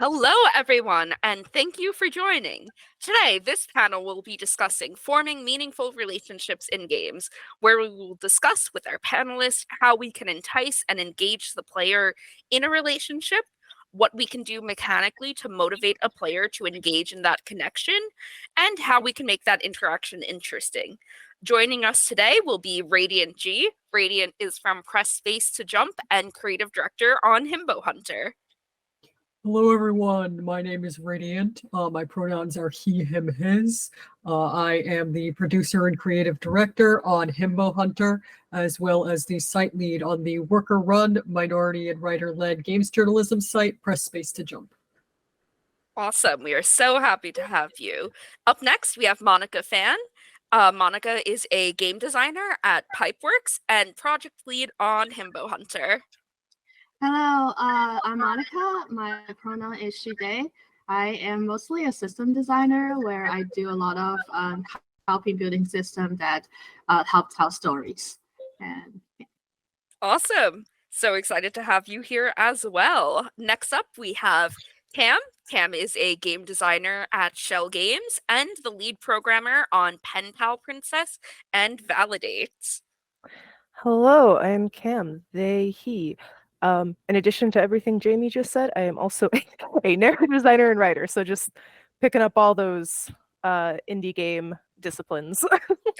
Hello, everyone, and thank you for joining. Today, this panel will be discussing forming meaningful relationships in games, where we will discuss with our panelists how we can entice and engage the player in a relationship, what we can do mechanically to motivate a player to engage in that connection, and how we can make that interaction interesting. Joining us today will be Radiant G. Radiant is from Press Space to Jump and creative director on Himbo Hunter. Hello, everyone. My name is Radiant. My pronouns are he, him, his. I am the producer and creative director on Himbo Hunter, as well as the site lead on the worker-run, minority and writer-led games journalism site, Press Space to Jump. Awesome. We are so happy to have you. Up next, we have Monica Fan. Monica is a game designer at Pipeworks and project lead on Himbo Hunter. Hello, I'm Monica. My pronoun is she, they. I am mostly a system designer where I do a lot of helping building systems that help tell stories. And Awesome. So excited to have you here as well. Next up, we have Cam. Cam is a game designer at Shell Games and the lead programmer on Pen Pal Princess and Validate. Hello, I'm Cam, they, he. In addition to everything Jamie just said, I am also a narrative designer and writer. So just picking up all those indie game disciplines.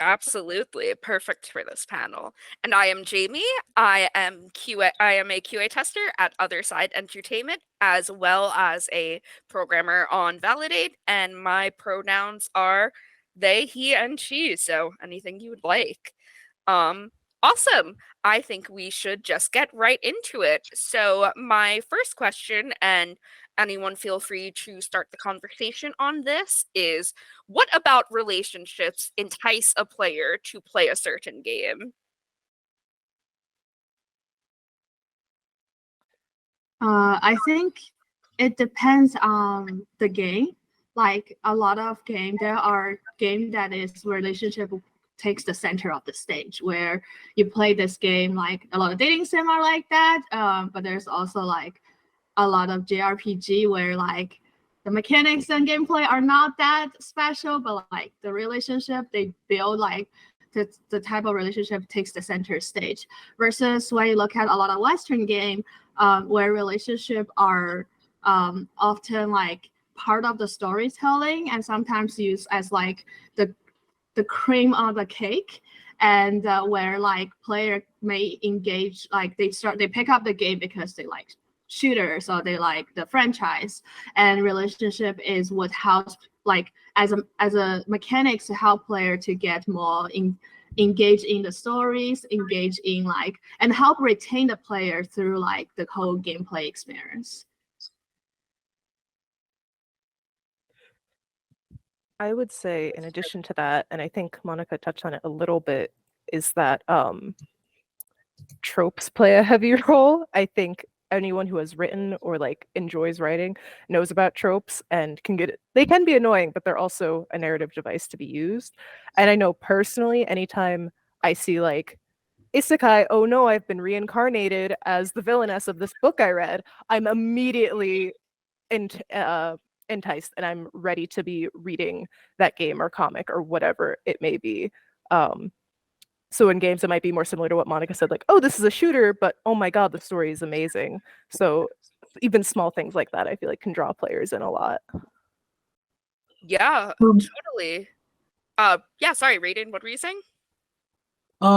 Absolutely. Perfect for this panel. And I am Jamie. I am a QA tester at Other Side Entertainment, as well as a programmer on Validate. And my pronouns are they, he, and she. So anything you would like. Awesome. I think we should just get right into it. So my first question, and anyone feel free to start the conversation on this, is what about relationships entice a player to play a certain game? I think it depends on the game. Like a lot of games, there are games that is relationship takes the center of the stage, where you play this game, like a lot of dating sim are like that, but there's also like a lot of JRPG where like the mechanics and gameplay are not that special, but like the relationship they build, like the type of relationship takes the center stage, versus when you look at a lot of Western game where relationship are often like part of the storytelling and sometimes used as like the cream of the cake, and where like player may engage, like they pick up the game because they like shooters or they like the franchise, and relationship is what helps like as a mechanics to help player to get more engage in the stories, engage in like, and help retain the player through like the whole gameplay experience. I would say, in addition to that, and I think Monica touched on it a little bit, is that tropes play a heavy role. I think anyone who has written or like enjoys writing knows about tropes and they can be annoying, but they're also a narrative device to be used. And I know personally, anytime I see like isekai, oh no, I've been reincarnated as the villainess of this book I read, I'm immediately enticed and I'm ready to be reading that game or comic or whatever it may be. So in games, it might be more similar to what Monica said, like, oh, this is a shooter, but oh my God, the story is amazing. So even small things like that, I feel like can draw players in a lot. Yeah, totally. Yeah, sorry, Raiden, what were you saying?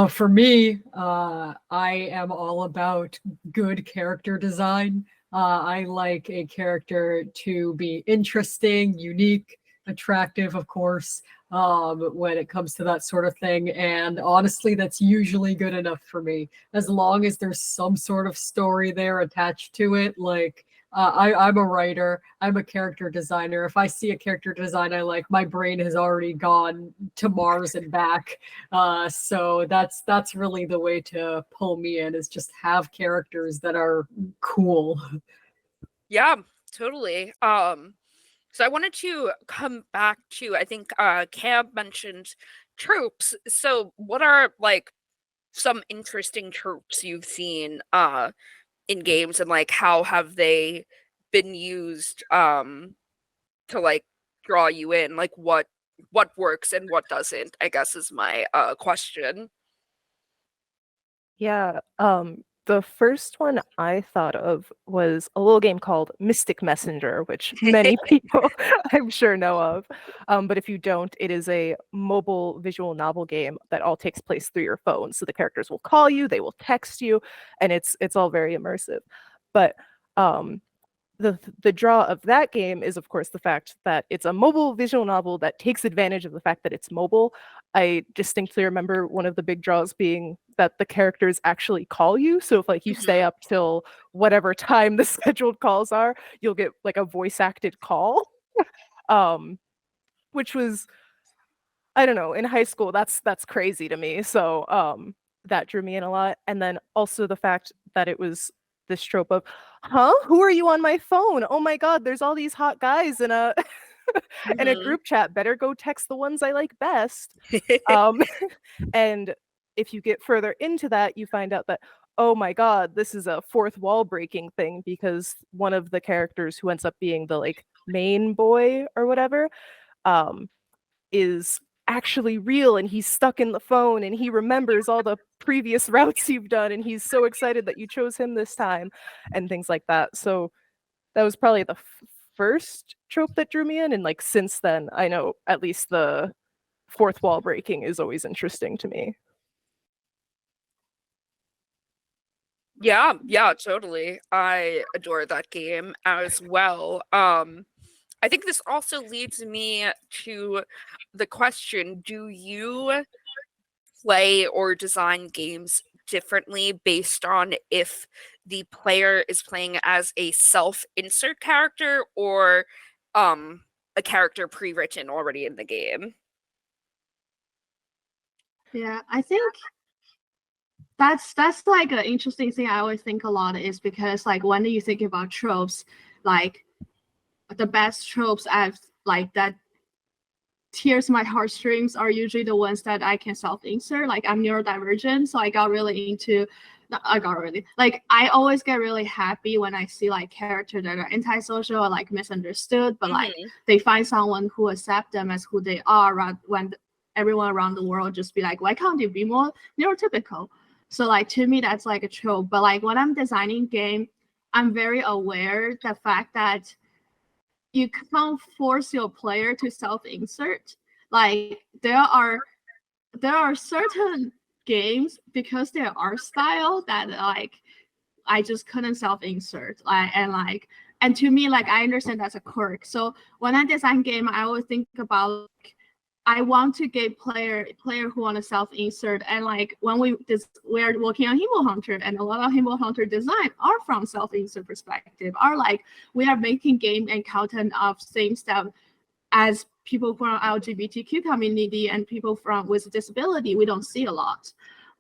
For me, I am all about good character design. I like a character to be interesting, unique, attractive, of course, when it comes to that sort of thing. And honestly, that's usually good enough for me, as long as there's some sort of story there attached to it. Like, I'm a writer, I'm a character designer. If I see a character design I like, my brain has already gone to Mars and back. So that's really the way to pull me in, is just have characters that are cool. Yeah, totally. So I wanted to come back to, I think Cam mentioned tropes. So what are like some interesting tropes you've seen in games, and like how have they been used to like draw you in? Like what works and what doesn't, I guess is my question. Yeah, the first one I thought of was a little game called Mystic Messenger, which many people I'm sure know of. But if you don't, it is a mobile visual novel game that all takes place through your phone. So the characters will call you, they will text you, and it's all very immersive. But um, the draw of that game is of course the fact that it's a mobile visual novel that takes advantage of the fact that it's mobile. I distinctly remember one of the big draws being that the characters actually call you. So if like you stay up till whatever time the scheduled calls are, you'll get like a voice acted call. Which was, I don't know, in high school that's crazy to me. So that drew me in a lot. And then also the fact that it was this trope of, huh? Who are you on my phone? Oh my god, there's all these hot guys in a in a group chat. Better go text the ones I like best. And if you get further into that, you find out that, oh my god, this is a fourth wall breaking thing, because one of the characters who ends up being the like main boy or whatever is actually real, and he's stuck in the phone and he remembers all the previous routes you've done and he's so excited that you chose him this time and things like that. So that was probably the first trope that drew me in, and like since then I know at least the fourth wall breaking is always interesting to me. Yeah, totally. I adore that game as well. I think this also leads me to the question, do you play or design games differently based on if the player is playing as a self-insert character or a character pre-written already in the game? Yeah, I think that's like an interesting thing I always think a lot, is because like when you think about tropes, like the best tropes I've like that tears my heartstrings are usually the ones that I can self-insert. Like I'm neurodivergent, so I got really into I always get really happy when I see like characters that are antisocial or like misunderstood, but like they find someone who accepts them as who they are, when everyone around the world just be like, why can't you be more neurotypical? So like to me that's like a trope. But like when I'm designing game, I'm very aware the fact that you can't force your player to self-insert. Like there are certain games, because their art style, that like I just couldn't self-insert. And to me, like I understand that's a quirk. So when I design game, I always think about like, I want to get player who want to self-insert. And like when we're working on Himbo Hunter, and a lot of Himbo Hunter design are from self-insert perspective, are like we are making game and content of same stuff as people from LGBTQ community and people from with disability. We don't see a lot.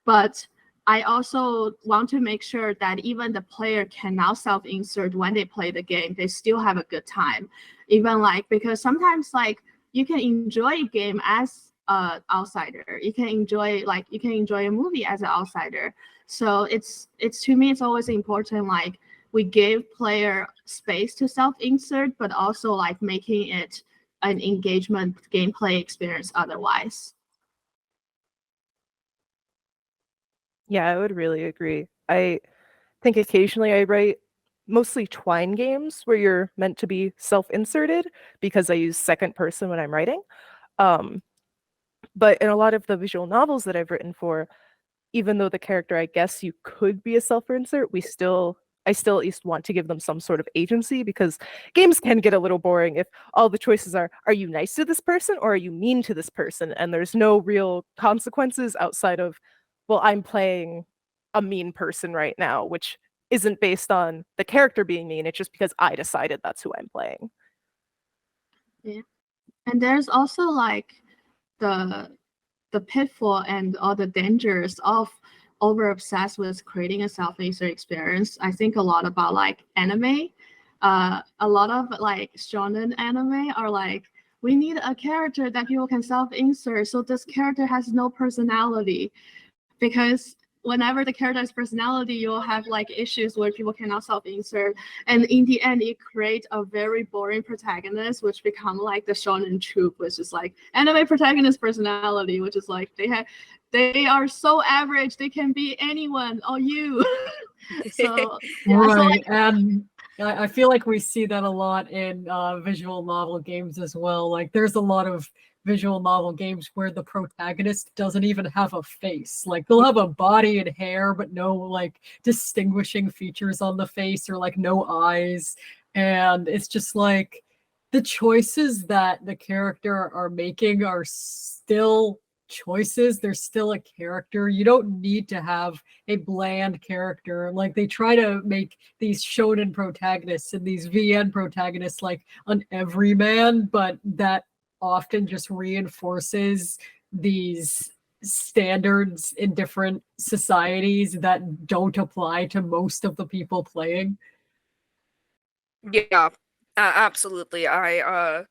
But I also want to make sure that even the player can now self-insert when they play the game, they still have a good time. Even like, because sometimes like you can enjoy a game as an outsider. You can enjoy a movie as an outsider. So it's to me, it's always important, like we give player space to self-insert, but also like making it an engagement gameplay experience otherwise. Yeah, I would really agree. I think occasionally I write mostly twine games where you're meant to be self-inserted, because I use second person when I'm writing. But in a lot of the visual novels that I've written for, even though the character, I guess you could be a self-insert, I still at least want to give them some sort of agency, because games can get a little boring if all the choices are you nice to this person or are you mean to this person? And there's no real consequences outside of, well, I'm playing a mean person right now, which isn't based on the character being mean. It's just because I decided that's who I'm playing. Yeah. And there's also like the pitfall and all the dangers of over obsessed with creating a self-insert experience. I think a lot about like anime. A lot of like shonen anime are like, we need a character that people can self-insert, so this character has no personality. Because whenever the character has personality, you'll have like issues where people cannot self-insert, and in the end it creates a very boring protagonist, which become like the shonen trope, which is like anime protagonist personality, which is like they are so average, they can be anyone or you. So yeah, Right, so like, and I feel like we see that a lot in visual novel games as well. Like, there's a lot of visual novel games where the protagonist doesn't even have a face. Like, they'll have a body and hair, but no like distinguishing features on the face, or like no eyes. And it's just like the choices that the character are making are still choices. They're still a character. You don't need to have a bland character. Like, they try to make these shonen protagonists and these VN protagonists like an everyman, but that often just reinforces these standards in different societies that don't apply to most of the people playing. Yeah, absolutely. I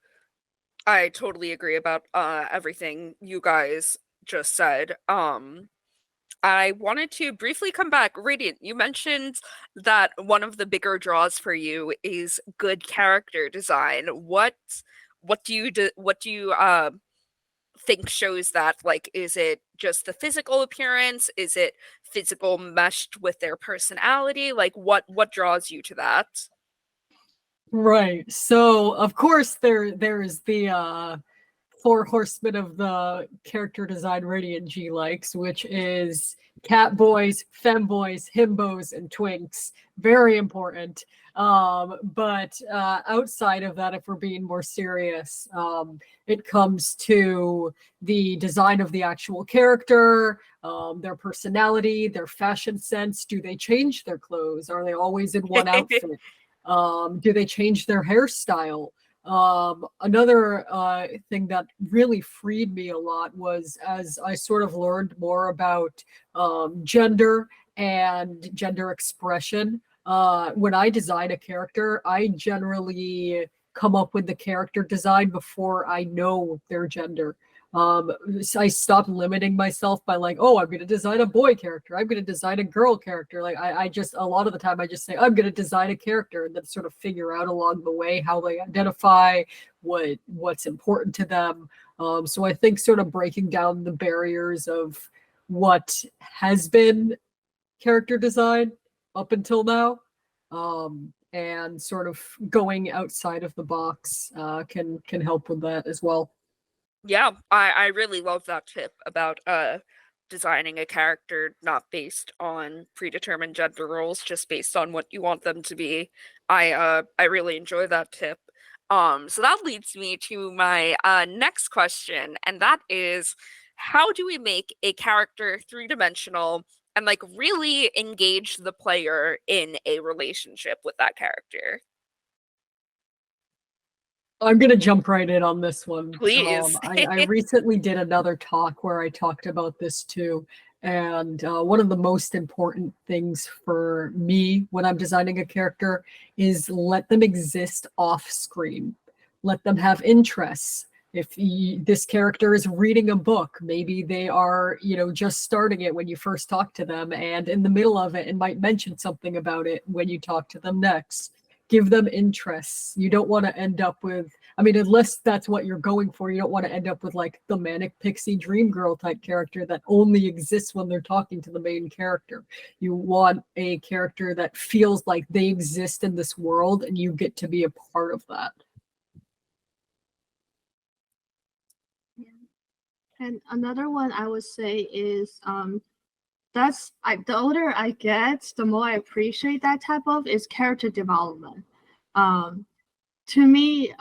totally agree about everything you guys just said. I wanted to briefly come back. Radiant, you mentioned that one of the bigger draws for you is good character design. What do you think shows that? Like, is it just the physical appearance? Is it physical meshed with their personality? Like, what draws you to that? Right. So of course there's the four horsemen of the character design Radiant G likes, which is cat boys, femboys, himbos, and twinks. Very important. But outside of that, if we're being more serious, it comes to the design of the actual character, their personality, their fashion sense. Do they change their clothes? Are they always in one outfit? Do they change their hairstyle? Another thing that really freed me a lot was as I sort of learned more about gender and gender expression. When I design a character, I generally come up with the character design before I know their gender. I stopped limiting myself by like, oh, I'm going to design a boy character. I'm going to design a girl character. Like, I just, a lot of the time I just say, I'm going to design a character, and then sort of figure out along the way how they identify, what's important to them. So I think sort of breaking down the barriers of what has been character design up until now, and sort of going outside of the box can help with that as well. Yeah, I really love that tip about designing a character not based on predetermined gender roles, just based on what you want them to be. I really enjoy that tip. So that leads me to my next question, and that is, how do we make a character three-dimensional and like really engage the player in a relationship with that character? I'm gonna jump right in on this one. Please. I recently did another talk where I talked about this too. And one of the most important things for me when I'm designing a character is let them exist off screen. Let them have interests. If this character is reading a book, maybe they are, just starting it when you first talk to them, and in the middle of it, and might mention something about it when you talk to them next. Give them interests. You don't want to end up with, unless that's what you're going for, you don't want to end up with like the manic pixie dream girl type character that only exists when they're talking to the main character. You want a character that feels like they exist in this world and you get to be a part of that. and another one I would say is the older I get, the more I appreciate that type of is character development. To me,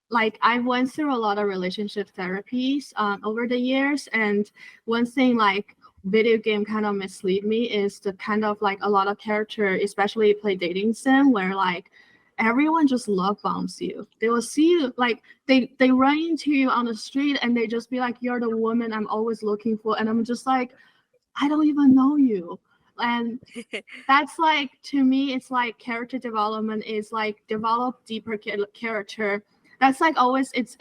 like I went through a lot of relationship therapies over the years, and one thing like video game kind of mislead me is the kind of like a lot of character, especially play dating sim, where like everyone just love bombs you. They will see you like they run into you on the street and they just be like, you're the woman I'm always looking for, and I'm just like, I don't even know you. And that's like, to me, it's like character development is like develop deeper character that's like always it's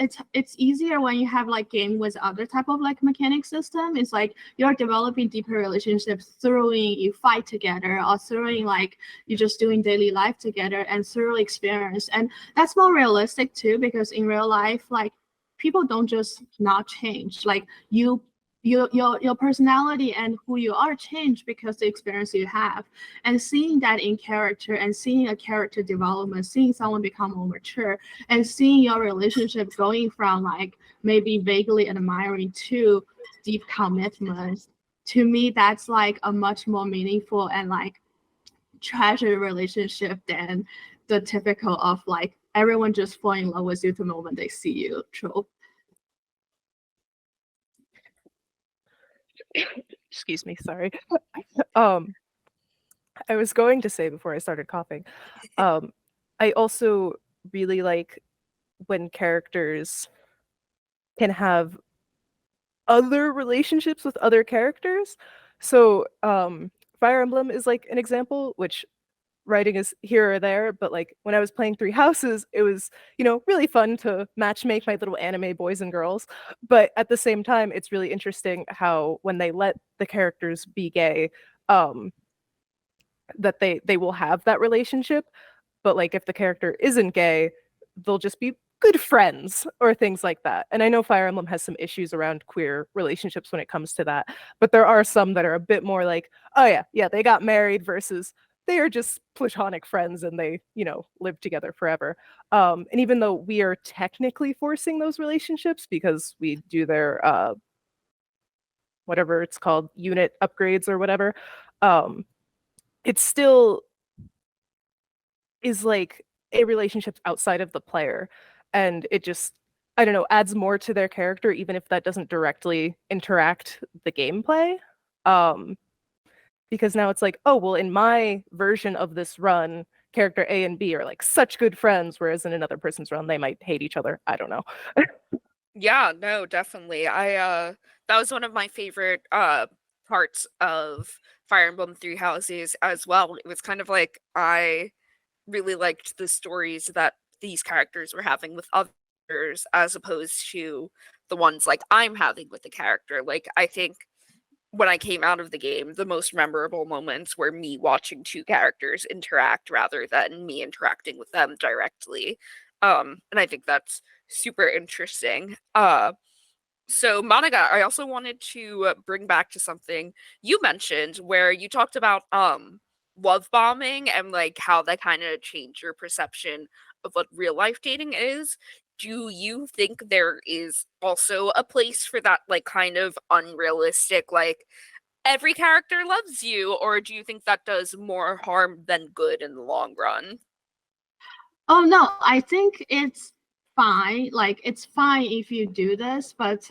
easier when you have like game with other type of like mechanic system. It's like you're developing deeper relationships through you fight together, or through like you're just doing daily life together and through experience. And that's more realistic too, because in real life, like people don't just not change. Like your personality and who you are change because the experience you have. And seeing that in character, and seeing a character development, seeing someone become more mature, and seeing your relationship going from like maybe vaguely admiring to deep commitment, to me that's like a much more meaningful and like treasured relationship than the typical of like everyone just fall in love with you the moment they see you trope. Excuse me, sorry. I was going to say before I started coughing, I also really like when characters can have other relationships with other characters. So Fire Emblem is like an example, which writing is here or there, but like when I was playing Three Houses, it was, really fun to match make my little anime boys and girls. But at the same time, it's really interesting how when they let the characters be gay, that they will have that relationship. But like if the character isn't gay, they'll just be good friends or things like that. And I know Fire Emblem has some issues around queer relationships when it comes to that, but there are some that are a bit more like, oh yeah, they got married versus they are just platonic friends and they, live together forever. And even though we are technically forcing those relationships because we do their whatever it's called, unit upgrades or whatever, it still is like a relationship outside of the player, and it just, I don't know, adds more to their character even if that doesn't directly interact the gameplay. Because now it's like, oh well, in my version of this run, character A and B are like such good friends, whereas in another person's run they might hate each other. I don't know. Yeah, no, definitely. That was one of my favorite parts of Fire Emblem Three Houses as well. It was kind of like I really liked the stories that these characters were having with others as opposed to the ones like I'm having with the character. Like I think when I came out of the game, the most memorable moments were me watching two characters interact rather than me interacting with them directly. And I think that's super interesting. So Monica, I also wanted to bring back to something you mentioned where you talked about love bombing and like how that kind of changed your perception of what real life dating is. Do you think there is also a place for that like kind of unrealistic like every character loves you, or do you think that does more harm than good in the long run? Oh no, I think it's fine. Like it's fine if you do this, but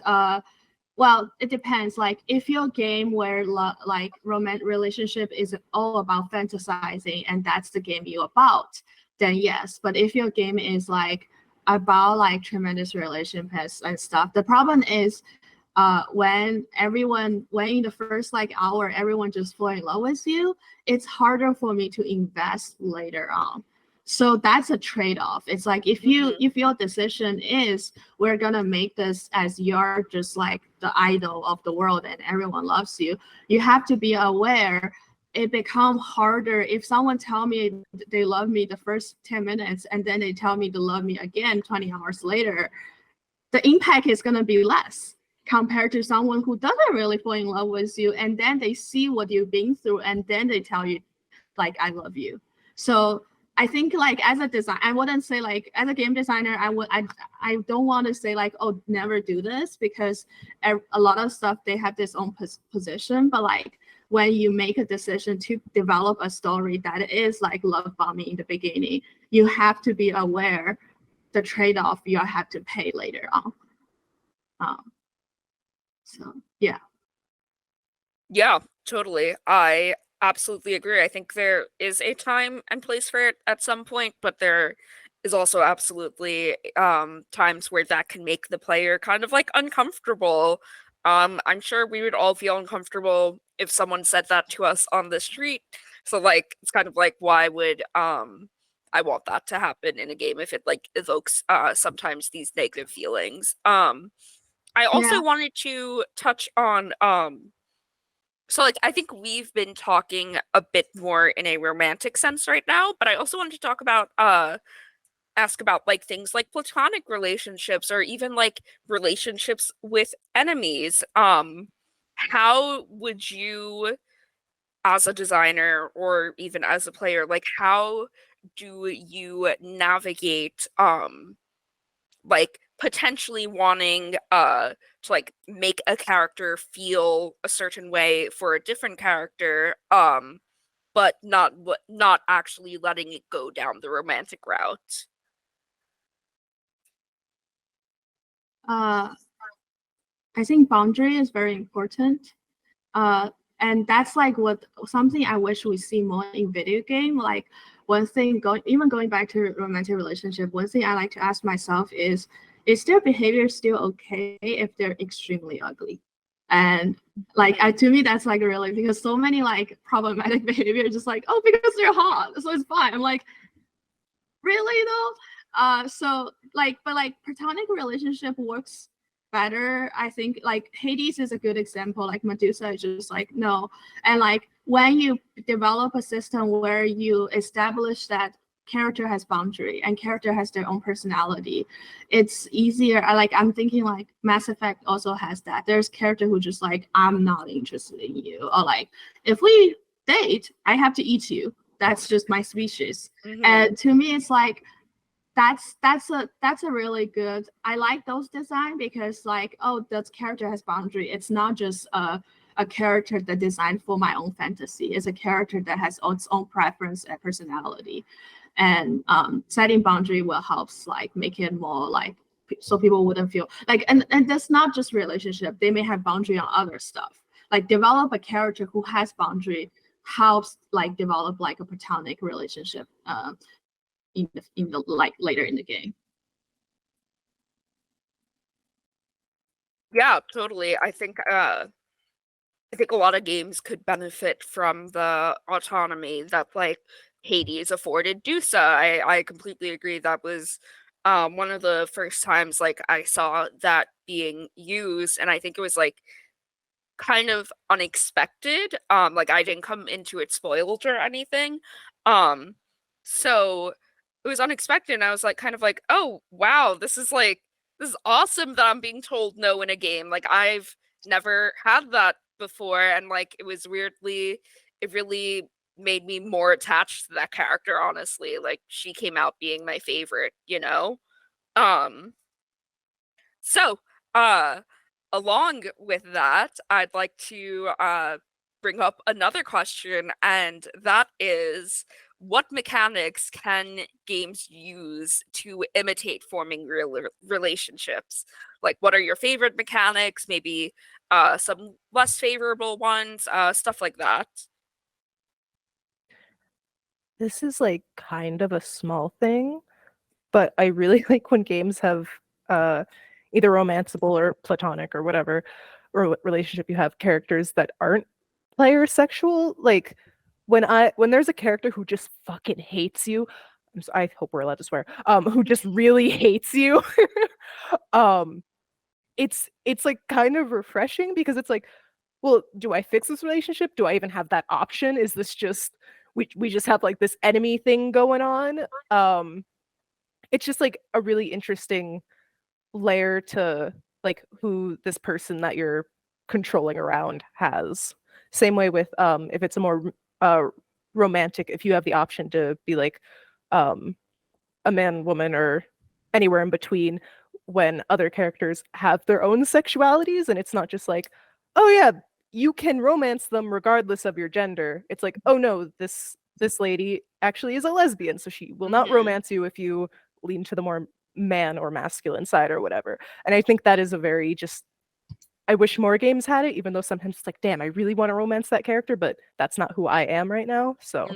well, it depends. Like if your game where like romantic relationship is all about fantasizing and that's the game you're about, then yes. But if your game is like about like tremendous relationships and stuff, the problem is when in the first like hour everyone just fall in love with you, it's harder for me to invest later on. So that's a trade-off. It's like if your decision is we're gonna make this as you're just like the idol of the world and everyone loves you, you have to be aware it become harder if someone tell me they love me the first 10 minutes and then they tell me to love me again 20 hours later, the impact is going to be less compared to someone who doesn't really fall in love with you and then they see what you've been through and then they tell you like I love you. So I think like as a design, I wouldn't say like as a game designer, I don't want to say like, oh, never do this, because a lot of stuff they have this own position. But like when you make a decision to develop a story that is like love bombing in the beginning, you have to be aware the trade-off you have to pay later on. So yeah. Yeah, totally. I absolutely agree. I think there is a time and place for it at some point, but there is also absolutely times where that can make the player kind of like uncomfortable. I'm sure we would all feel uncomfortable if someone said that to us on the street. So like it's kind of like why would I want that to happen in a game if it like evokes sometimes these negative feelings. I also Yeah. wanted to touch on so like I think we've been talking a bit more in a romantic sense right now, but I also wanted to talk about ask about like things like platonic relationships or even like relationships with enemies. How would you, as a designer or even as a player, like how do you navigate like potentially wanting to like make a character feel a certain way for a different character, but not actually letting it go down the romantic route? Uh, I think boundary is very important. And that's like what something I wish we see more in video game. Like one thing going back to romantic relationship, one thing I like to ask myself is their behavior still okay if they're extremely ugly? And like to me that's like really, because so many like problematic behavior just like, oh, because they're hot, so it's fine. I'm like, really though? So like, but like platonic relationship works better. I think like Hades is a good example. Like Medusa is just like, no. And like when you develop a system where you establish that character has boundary and character has their own personality, it's easier. I'm thinking like Mass Effect also has that. There's character who just like, I'm not interested in you, or like, if we date, I have to eat you. That's just my species. And to me, it's like that's a really good. I like those design because like, oh, that character has boundary. It's not just a character that designed for my own fantasy. It's a character that has its own preference and personality. And setting boundary will helps like make it more like, so people wouldn't feel like, and that's not just relationship. They may have boundary on other stuff. Like develop a character who has boundary helps like develop like a platonic relationship in the like later in the game. Yeah, totally. I think a lot of games could benefit from the autonomy that like Hades afforded Dusa. I completely agree. That was one of the first times like I saw that being used, and I think it was like kind of unexpected. Like I didn't come into it spoiled or anything. So it was unexpected and I was like kind of like, "Oh, wow, this is awesome that I'm being told no in a game." Like I've never had that before, and like it really made me more attached to that character, honestly. Like she came out being my favorite, you know? Um so, uh, along with that, I'd like to bring up another question, and that is, what mechanics can games use to imitate forming relationships? Like, what are your favorite mechanics? Maybe some less favorable ones, stuff like that. This is like kind of a small thing, but I really like when games have either romanceable or platonic or whatever relationship you have characters that aren't player sexual. Like when there's a character who just fucking hates you, I hope we're allowed to swear, who just really hates you, um, it's like kind of refreshing because it's like, well, do I fix this relationship? Do I even have that option? Is this just we just have like this enemy thing going on? It's just like a really interesting layer to like who this person that you're controlling around has. Same way with if it's a more romantic, if you have the option to be like um a man, woman, or anywhere in between, when other characters have their own sexualities and it's not just like, oh yeah, you can romance them regardless of your gender. It's like, oh no, this lady actually is a lesbian, so she will not romance you if you lean to the more man or masculine side or whatever. And I think that is a very just, I wish more games had it, even though sometimes it's like, damn, I really want to romance that character, but that's not who I am right now. So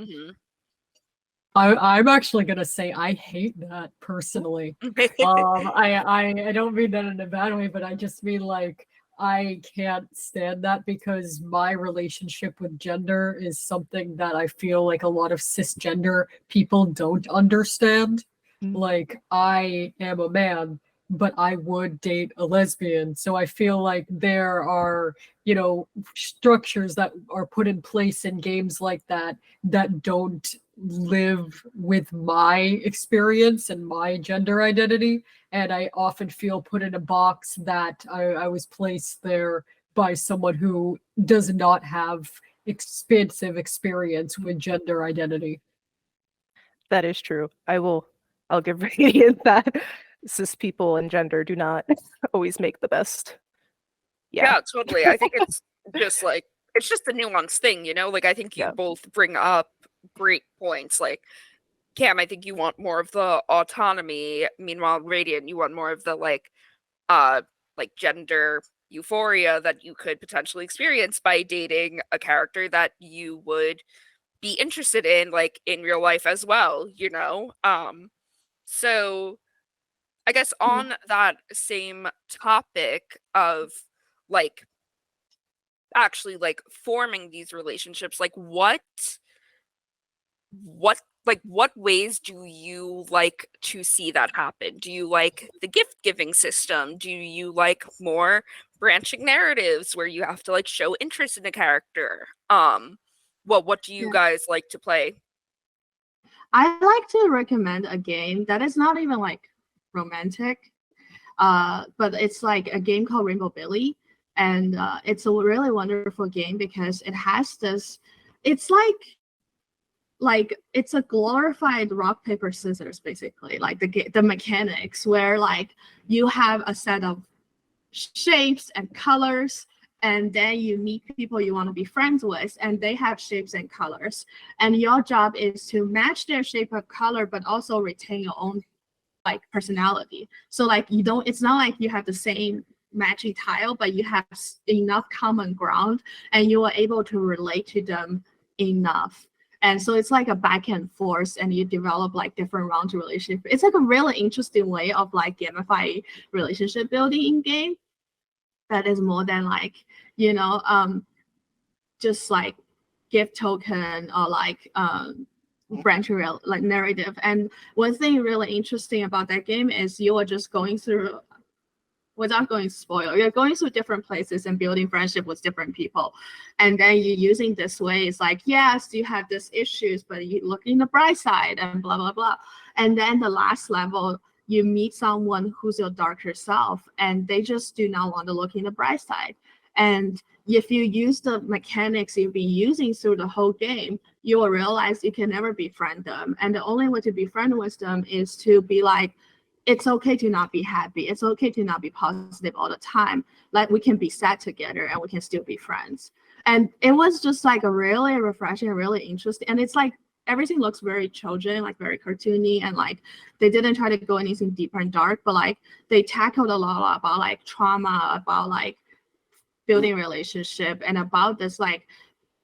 I'm actually gonna say I hate that personally. I don't mean that in a bad way, but I just mean like I can't stand that because my relationship with gender is something that I feel like a lot of cisgender people don't understand. Like, I am a man, but I would date a lesbian. So I feel like there are, structures that are put in place in games like that that don't live with my experience and my gender identity. And I often feel put in a box that I was placed there by someone who does not have expansive experience with gender identity. That is true. I'll give Radiant that cis people and gender do not always make the best. Yeah, totally. I think it's just like it's just a nuanced thing, Like I think you Yeah. both bring up great points. Like Cam, I think you want more of the autonomy. Meanwhile, Radiant, you want more of the like gender euphoria that you could potentially experience by dating a character that you would be interested in, like in real life as well. So I guess on that same topic of like actually like forming these relationships, like what ways do you like to see that happen? Do you like the gift giving system? Do you like more branching narratives where you have to like show interest in a character? Well, what do you guys like to play? I like to recommend a game that is not even like romantic, but it's like a game called Rainbow Billy, and it's a really wonderful game because it has this. It's like it's a glorified rock paper scissors, basically, like the mechanics where like you have a set of shapes and colors, and then you meet people you want to be friends with, and they have shapes and colors, and your job is to match their shape of color but also retain your own like personality. So like it's not like you have the same matching tile, but you have enough common ground and you are able to relate to them enough. And so it's like a back and forth, and you develop like different rounds of relationship. It's like a really interesting way of like gamify relationship building in game that is more than like, just like gift token or like branch real like narrative. And one thing really interesting about that game is you are just going through, without going to spoil, you're going through different places and building friendship with different people, and then you using this way. It's like, yes, you have these issues, but you look in the bright side and blah blah blah. And then the last level, you meet someone who's your darker self, and they just do not want to look in the bright side. And if you use the mechanics you've been using through the whole game, you will realize you can never befriend them. And the only way to befriend with them is to be like, it's okay to not be happy. It's okay to not be positive all the time. Like, we can be sad together and we can still be friends. And it was just like a really refreshing, really interesting. And it's like everything looks very children, like very cartoony, and like they didn't try to go anything deeper and dark, but like they tackled a lot about like trauma, about like building relationship, and about this like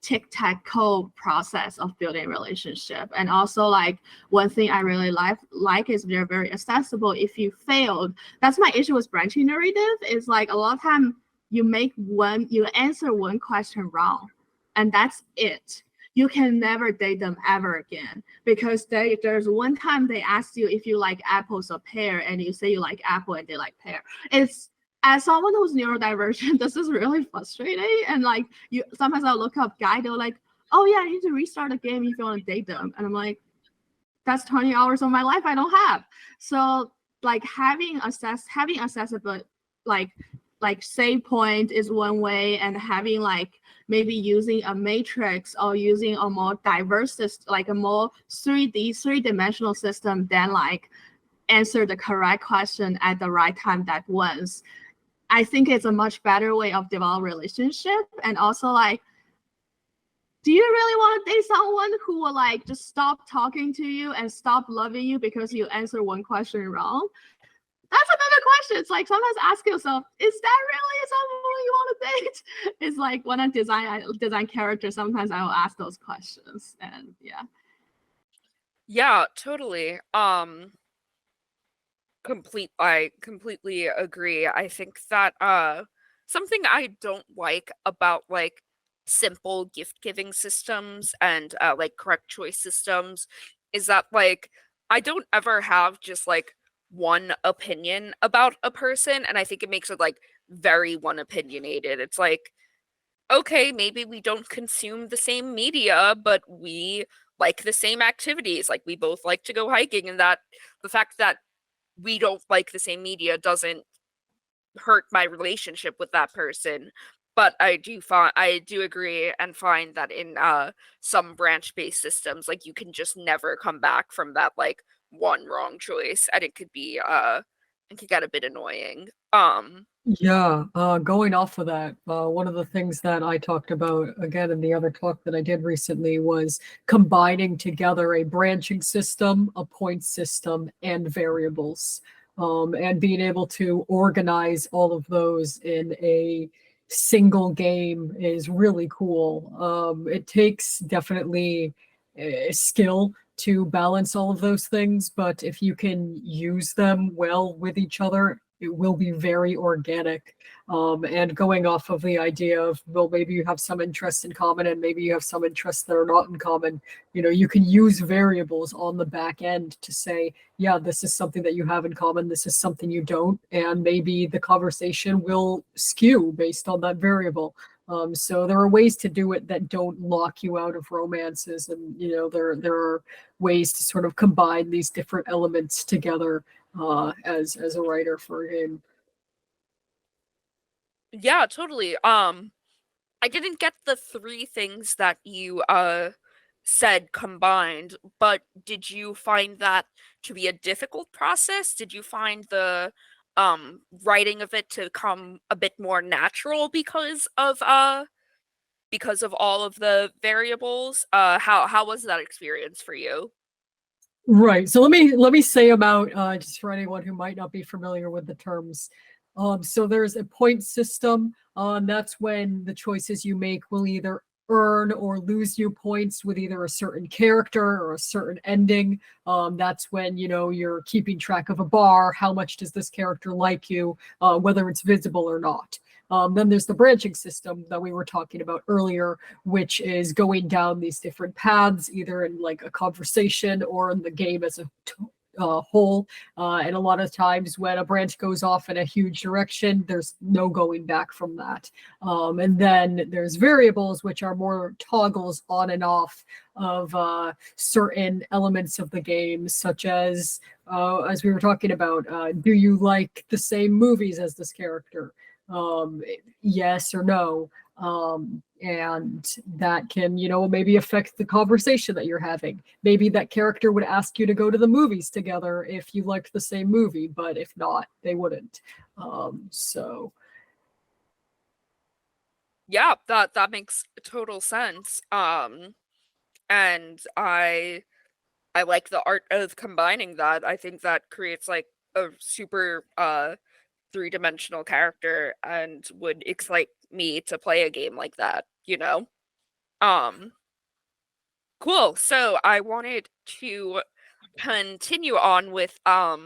tic-tac-toe process of building relationship. And also like one thing I really like is they're very accessible. If you failed, that's my issue with branching narrative, is like a lot of time you answer one question wrong, and that's it. You can never date them ever again, because there's one time they ask you if you like apples or pear, and you say you like apple and they like pear. It's, as someone who's neurodivergent, this is really frustrating. And like, you sometimes I'll look up guy, they're like, oh yeah, I need to restart the game if you want to date them. And I'm like, that's 20 hours of my life I don't have. So like having accessible like save point is one way, and having like maybe using a matrix or using a more diverse, like a more 3D, 3-dimensional system, than like answer the correct question at the right time that once. I think it's a much better way of developing relationship. And also like, do you really want to date someone who will like just stop talking to you and stop loving you because you answer one question wrong? That's another question. It's like, sometimes ask yourself, is that really someone you want to date? It's like when I design characters, sometimes I will ask those questions. And Yeah, totally. I completely agree. I think that something I don't like about like simple gift giving systems and like correct choice systems is that like I don't ever have just like one opinion about a person, and I think it makes it like very one opinionated. It's like, okay, maybe we don't consume the same media, but we like the same activities. Like we both like to go hiking, and that the fact that we don't like the same media doesn't hurt my relationship with that person. But I do agree and find that in some branch-based systems, like you can just never come back from that like one wrong choice, and it could get a bit annoying. Yeah, going off of that, one of the things that I talked about again in the other talk that I did recently was combining together a branching system, a point system, and variables, and being able to organize all of those in a single game is really cool. It takes definitely skill to balance all of those things, but if you can use them well with each other, it will be very organic. And going off of the idea of, well, maybe you have some interests in common and maybe you have some interests that are not in common, you know, you can use variables on the back end to say, yeah, this is something that you have in common, this is something you don't, and maybe the conversation will skew based on that variable. So there are ways to do it that don't lock you out of romances, and you know there are ways to sort of combine these different elements together as a writer for a game. Yeah, totally. I didn't get the three things that you said combined, but did you find that to be a difficult process? Did you find the writing of it to come a bit more natural because of all of the variables? How was that experience for you? Right. So let me say about just for anyone who might not be familiar with the terms. So there's a point system. That's when the choices you make will either earn or lose you points with either a certain character or a certain ending. That's when you know you're keeping track of a bar. How much does this character like you, whether it's visible or not. Then there's the branching system that we were talking about earlier, which is going down these different paths, either in like a conversation or in the game as a whole. And a lot of times when a branch goes off in a huge direction, there's no going back from that. And then there's variables, which are more toggles on and off of certain elements of the game, such as we were talking about, do you like the same movies as this character? Yes or no. And that can, you know, maybe affect the conversation that you're having. Maybe that character would ask you to go to the movies together if you liked the same movie, but if not, they wouldn't. So Yeah, that makes total sense. And I like the art of combining that. I think that creates like a super three-dimensional character and would excite me to play a game like that, you know? Um, cool. So I wanted to continue on with a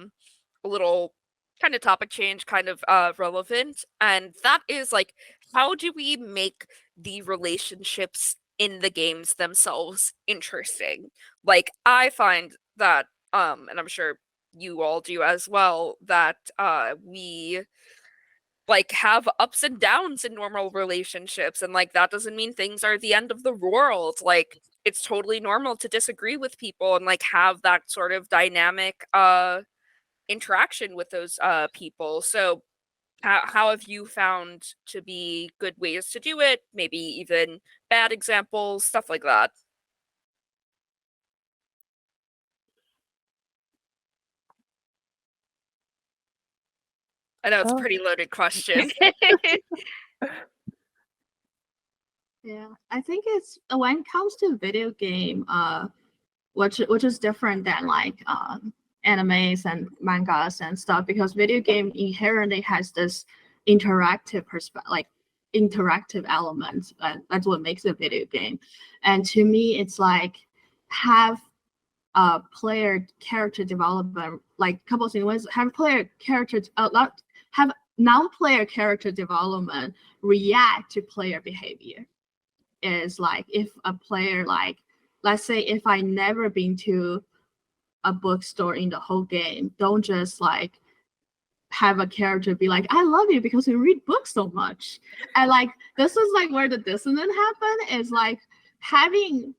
little kind of topic change, kind of relevant, and that is like, how do we make the relationships in the games themselves interesting? Like I find that and I'm sure you all do as well, that we like have ups and downs in normal relationships, and like that doesn't mean things are the end of the world. Like it's totally normal to disagree with people and like have that sort of dynamic interaction with those people. So how have you found to be good ways to do it, maybe even bad examples, stuff like that? I know it's a Oh, pretty loaded question. Yeah, I think it's when it comes to video game, which is different than like animes and mangas and stuff, because video game inherently has this interactive like interactive element. That's what makes a video game. And to me, it's like have player character development, like couple of things. Have player character have non-player character development react to player behavior. Is like if a player, like, let's say if I never been to a bookstore in the whole game, don't just like have a character be like, I love you because you read books so much. And like this is like where the dissonance happen, is like having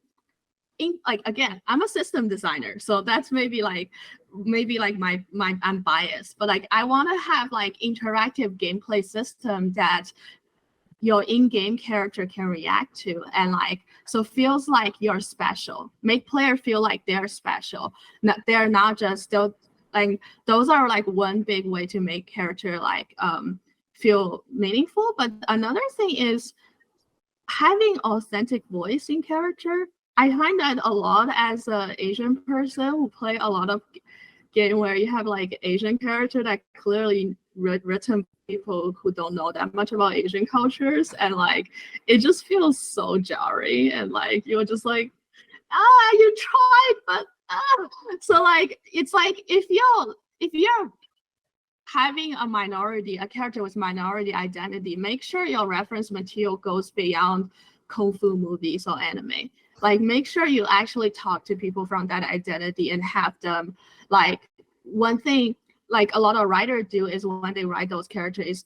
like, again, I'm a system designer, so that's maybe like my I'm biased, but like I want to have like interactive gameplay system that your in-game character can react to, and like so feels like you're special, make player feel like they're special, they're not just still like, those are like one big way to make character like feel meaningful. But another thing is having authentic voice in character. I find that a lot as an Asian person who play a lot of game where you have like Asian character that clearly written people who don't know that much about Asian cultures, and like it just feels so jarring, and like you're just like, you tried, but so like it's like if you're having a character with minority identity, make sure your reference material goes beyond kung fu movies or anime. Like make sure you actually talk to people from that identity and have them, like, one thing like a lot of writers do is when they write those characters is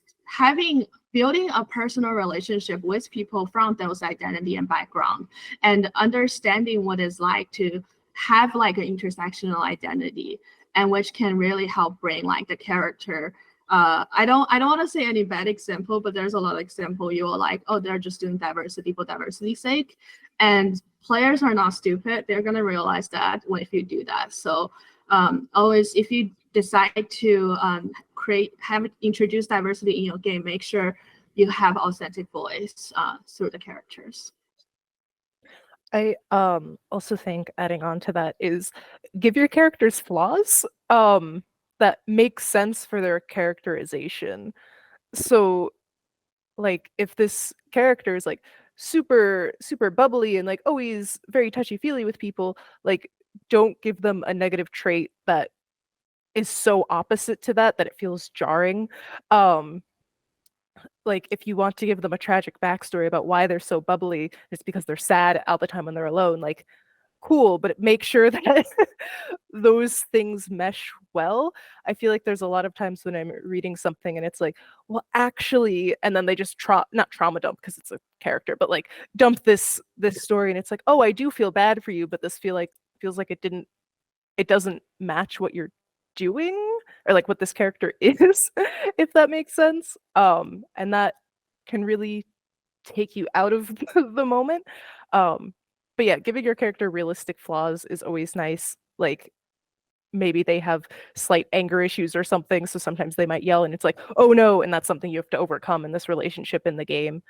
building a personal relationship with people from those identity and background, and understanding what it's like to have like an intersectional identity, and which can really help bring like the character. I don't want to say any bad example, but there's a lot of example you are like, oh, they're just doing diversity for diversity's sake, and players are not stupid. They're gonna realize that if you do that. So always, if you decide to introduce diversity in your game, make sure you have authentic voice through the characters. I also think adding on to that is give your characters flaws that make sense for their characterization. So like if this character is like super bubbly and like always very touchy-feely with people, like don't give them a negative trait that is so opposite to that it feels jarring. Like if you want to give them a tragic backstory about why they're so bubbly, it's because they're sad all the time when they're alone, like cool, but make sure that those things mesh well. I feel like there's a lot of times when I'm reading something and it's like, well, actually, and then they just not trauma dump because it's a character, but like dump this story, and it's like, oh, I do feel bad for you, but this feels like it doesn't match what you're doing or like what this character is, if that makes sense. And that can really take you out of the moment. But yeah, giving your character realistic flaws is always nice. Like maybe they have slight anger issues or something, so sometimes they might yell and it's like, oh no, and that's something you have to overcome in this relationship in the game.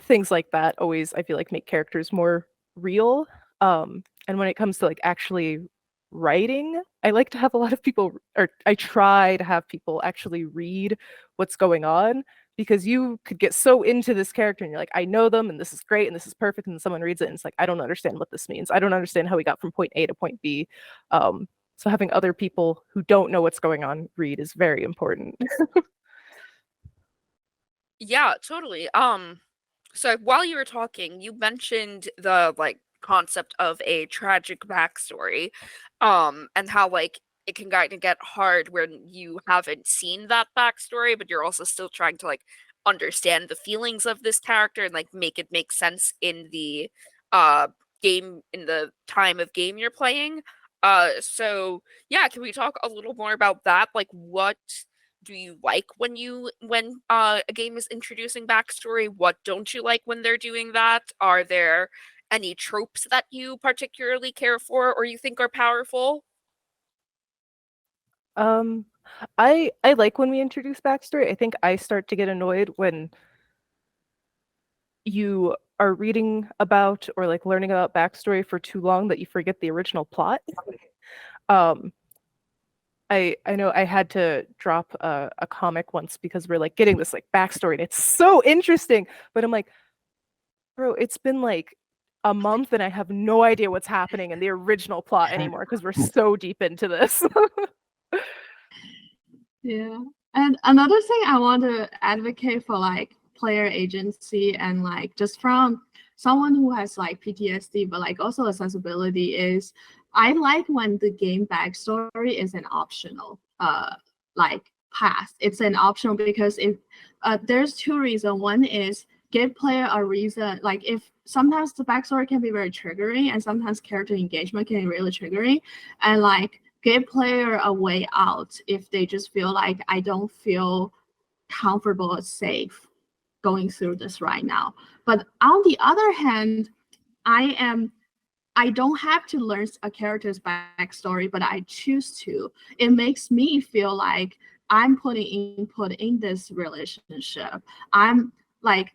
Things like that always, I feel like, make characters more real. And when it comes to like actually writing, I like to have a lot of people, or I try to have people actually read what's going on, because you could get so into this character and you're like, I know them and this is great and this is perfect, and someone reads it and it's like, I don't understand what this means. I don't understand how we got from point A to point B. So having other people who don't know what's going on read is very important. Yeah, totally. So while you were talking, you mentioned the like concept of a tragic backstory, and how like it can kind of get hard when you haven't seen that backstory, but you're also still trying to like understand the feelings of this character and like make it make sense in the uh game, in the time of game you're playing. So yeah, can we talk a little more about that? Like what do you like when a game is introducing backstory? What don't you like when they're doing that? Are there any tropes that you particularly care for or you think are powerful? Um, I like when we introduce backstory. I think I start to get annoyed when you are reading about or like learning about backstory for too long that you forget the original plot. Um, I know I had to drop a comic once because we're like getting this like backstory and it's so interesting, but I'm like, bro, it's been like a month and I have no idea what's happening in the original plot anymore because we're so deep into this. Yeah. And another thing I want to advocate for like player agency and like just from someone who has like PTSD but like also accessibility is I like when the game backstory is an optional like path. It's an optional because if there's two reasons. One is give player a reason, like if sometimes the backstory can be very triggering and sometimes character engagement can be really triggering, and like give player a way out if they just feel like I don't feel comfortable or safe going through this right now. But on the other hand, I don't have to learn a character's backstory, but I choose to. It makes me feel like I'm putting input in this relationship. I'm like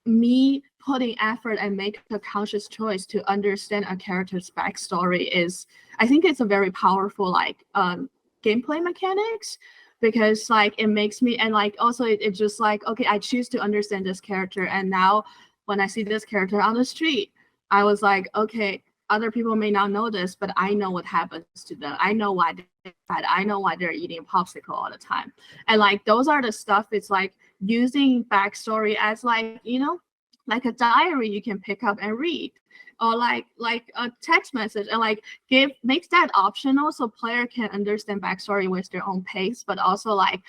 me putting effort and make a conscious choice to understand a character's backstory is, I think it's a very powerful like gameplay mechanics, because like it makes me, and like also it's just like, okay, I choose to understand this character, and now when I see this character on the street, I was like, okay, other people may not know this, but I know what happens to them. I know why they're sad. I know why they're eating popsicle all the time. And like those are the stuff, it's like using backstory as like, you know, like a diary you can pick up and read, or like a text message, and like makes that optional so player can understand backstory with their own pace, but also like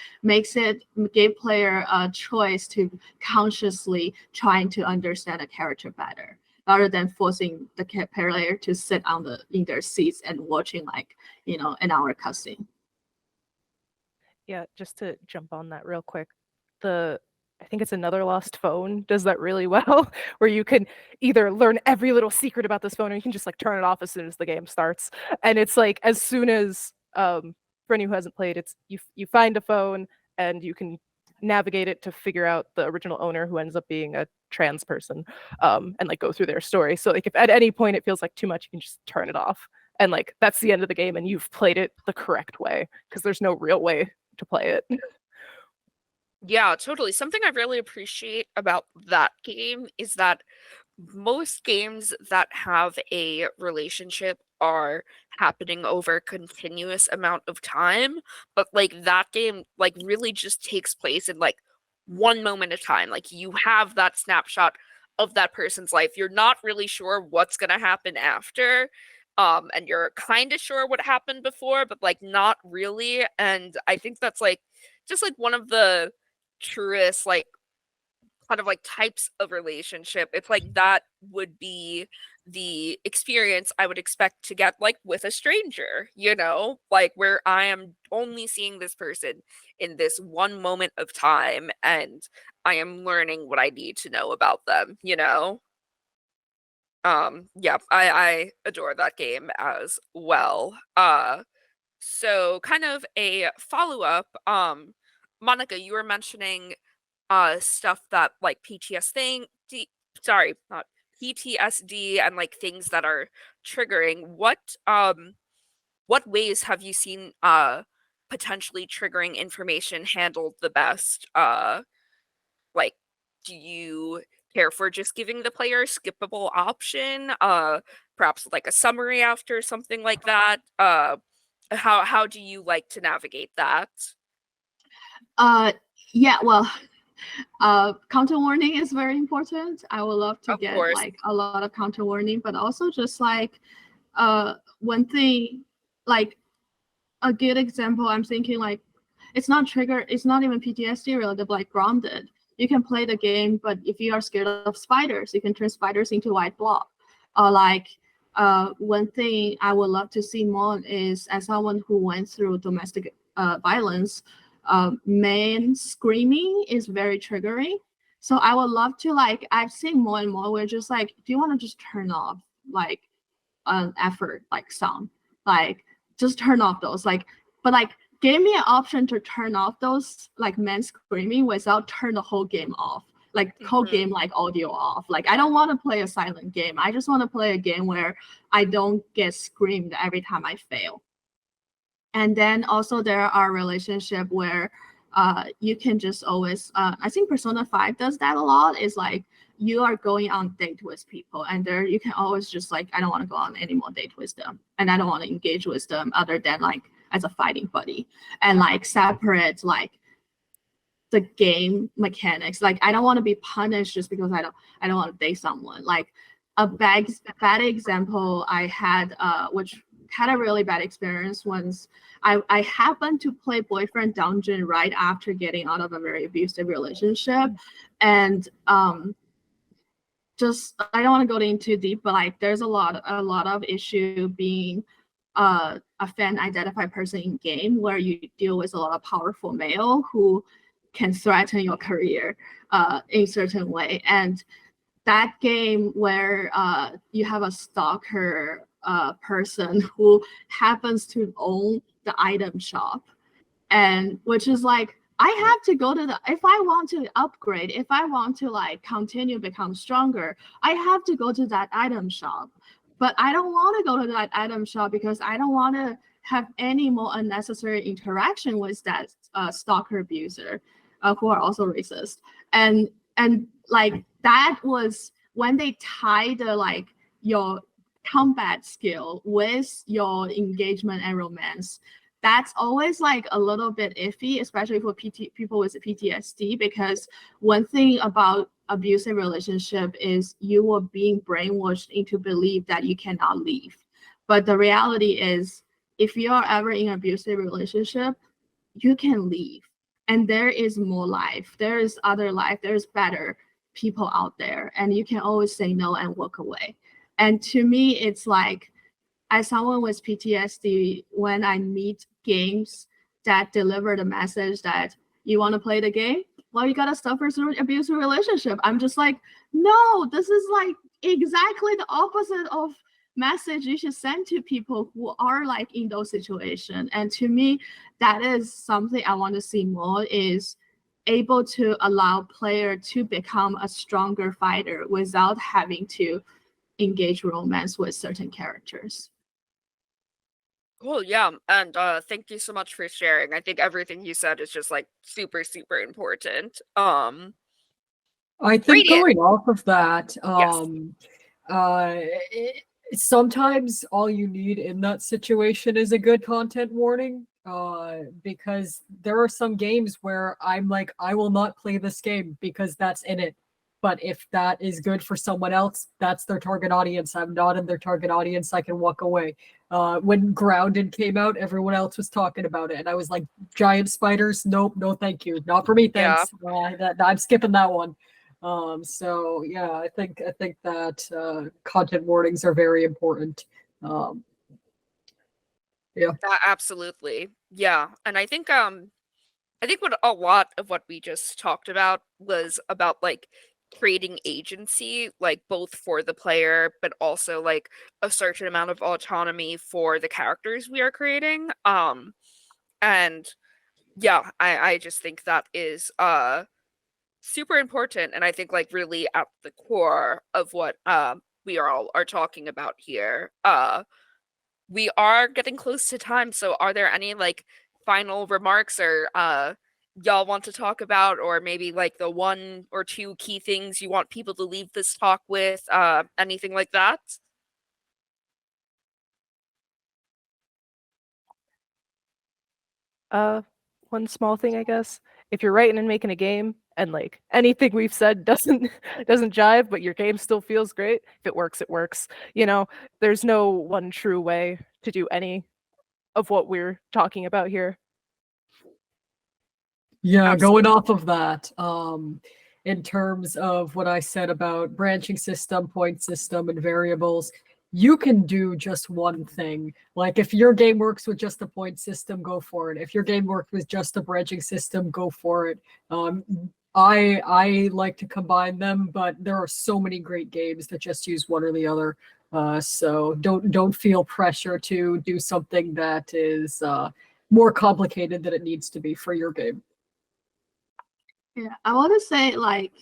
give player a choice to consciously trying to understand a character better, rather than forcing the player to sit in their seats and watching like, you know, an hour cutscene. Yeah, just to jump on that real quick, I think it's Another Lost Phone does that really well, where you can either learn every little secret about this phone, or you can just like turn it off as soon as the game starts. And it's like as soon as for anyone who hasn't played, it's you find a phone and you can navigate it to figure out the original owner, who ends up being a trans person, and like go through their story. So like if at any point it feels like too much, you can just turn it off. And like that's the end of the game, and you've played it the correct way, because there's no real way to play it. Yeah, totally. Something I really appreciate about that game is that most games that have a relationship are happening over a continuous amount of time, but like that game like really just takes place in like one moment of time. Like you have that snapshot of that person's life. You're not really sure what's going to happen after. And you're kind of sure what happened before, but like not really. And I think that's like just like one of the truest like kind of like types of relationship. It's like that would be the experience I would expect to get like with a stranger, you know, like where I am only seeing this person in this one moment of time and I am learning what I need to know about them, you know? Yeah, I adore that game as well. So kind of a follow-up, Monica, you were mentioning stuff that like not PTSD and like things that are triggering. What ways have you seen potentially triggering information handled the best? Like do you care for just giving the player a skippable option? Perhaps like a summary after something like that? How do you like to navigate that? Uh, yeah, well, counter warning is very important. I would love to Of get course. like a lot of counter warning, but also just like one thing, like a good example, I'm thinking like it's not even PTSD related, but like grounded. You can play the game, but if you are scared of spiders, you can turn spiders into white blob. Or like one thing I would love to see more is, as someone who went through domestic violence, men screaming is very triggering. So I would love to like, I've seen more and more where just like, do you want to just turn off like an effort like sound, like just turn off those, like, but like give me an option to turn off those like men screaming without turn the whole game off, like whole game like audio off. Like I don't want to play a silent game. I just want to play a game where I don't get screamed every time I fail. And then also there are relationships where you can just always, I think Persona 5 does that a lot, is like you are going on date with people and there you can always just like, I don't want to go on any more date with them and I don't want to engage with them other than like as a fighting buddy, and like separate like the game mechanics. Like I don't want to be punished just because I don't want to date someone. Like a bad example I had, which had a really bad experience once. I happened to play Boyfriend Dungeon right after getting out of a very abusive relationship, and just I don't want to go in too deep, but like there's a lot of issue being a fan identified person in game where you deal with a lot of powerful male who can threaten your career in certain way. And that game where you have a stalker person who happens to own the item shop, and which is like I have to go to the, if I want to upgrade, if I want to like continue become stronger, I have to go to that item shop. But I don't want to go to that item shop because I don't want to have any more unnecessary interaction with that stalker abuser who are also racist. And like that was when they tie the like your combat skill with your engagement and romance. That's always like a little bit iffy, especially for people with PTSD, because one thing about abusive relationship is you were being brainwashed into believe that you cannot leave. But the reality is, if you are ever in an abusive relationship, you can leave. And there is more life. There is other life. There's better people out there. And you can always say no and walk away. And to me, it's like, as someone with PTSD, when I meet games that deliver the message that you want to play the game, well, you gotta suffer through an abusive relationship. I'm just like, no, this is like exactly the opposite of message you should send to people who are like in those situations. And to me, that is something I want to see more, is able to allow player to become a stronger fighter without having to engage romance with certain characters. Cool, yeah, and thank you so much for sharing. I think everything you said is just like super, super important. I think Radiant. going off of that, Yes. Sometimes all you need in that situation is a good content warning, because there are some games where I'm like, I will not play this game because that's in it. But if that is good for someone else, that's their target audience. I'm not in their target audience. I can walk away. When Grounded came out, everyone else was talking about it, and I was like, giant spiders? Nope, no, thank you. Not for me, thanks. I'm skipping that one. So yeah, I think that content warnings are very important. Yeah. Absolutely. Yeah. And I think what a lot of what we just talked about was about like creating agency, like both for the player, but also like a certain amount of autonomy for the characters we are creating. And yeah, I just think that is super important, and I think like really at the core of what we are all are talking about here. We are getting close to time, so are there any like final remarks or y'all want to talk about, or maybe like the one or two key things you want people to leave this talk with, anything like that? One small thing, I guess. If you're writing and making a game and like anything we've said doesn't jive, but your game still feels great, if it works, it works. You know, there's no one true way to do any of what we're talking about here. Yeah, Absolutely. going off of that, in terms of what I said about branching system, point system, and variables, you can do just one thing. Like if your game works with just a point system, go for it. If your game works with just a branching system, go for it. I like to combine them, but there are so many great games that just use one or the other. So don't feel pressure to do something that is more complicated than it needs to be for your game. Yeah, I want to say like,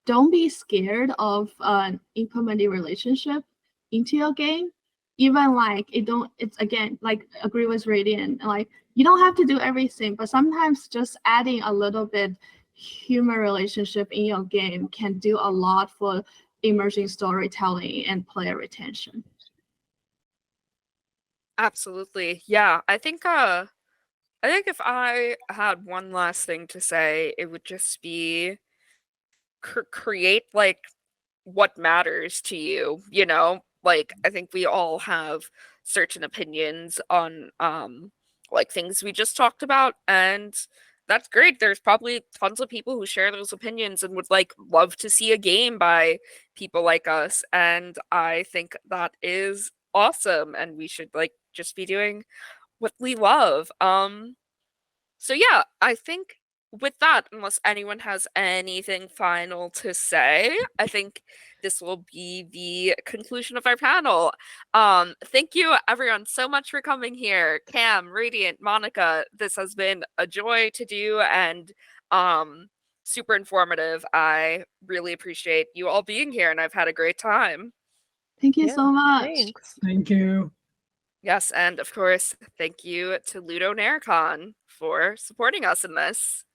don't be scared of implementing relationship into your game. Even like it's again like agree with Radiant. Like you don't have to do everything, but sometimes just adding a little bit human relationship in your game can do a lot for immersive storytelling and player retention. Absolutely. Yeah, I think if I had one last thing to say, it would just be create like what matters to you, you know? Like I think we all have certain opinions on like things we just talked about, and that's great. There's probably tons of people who share those opinions and would like love to see a game by people like us, and I think that is awesome, and we should like just be doing what we love. So yeah, I think with that, unless anyone has anything final to say, I think this will be the conclusion of our panel. Thank you everyone so much for coming here. Cam, Radiant, Monica, this has been a joy to do and super informative. I really appreciate you all being here and I've had a great time. Thank you Yeah, so much. thanks. Thank you. Yes, and of course, thank you to LudoNarraCon for supporting us in this.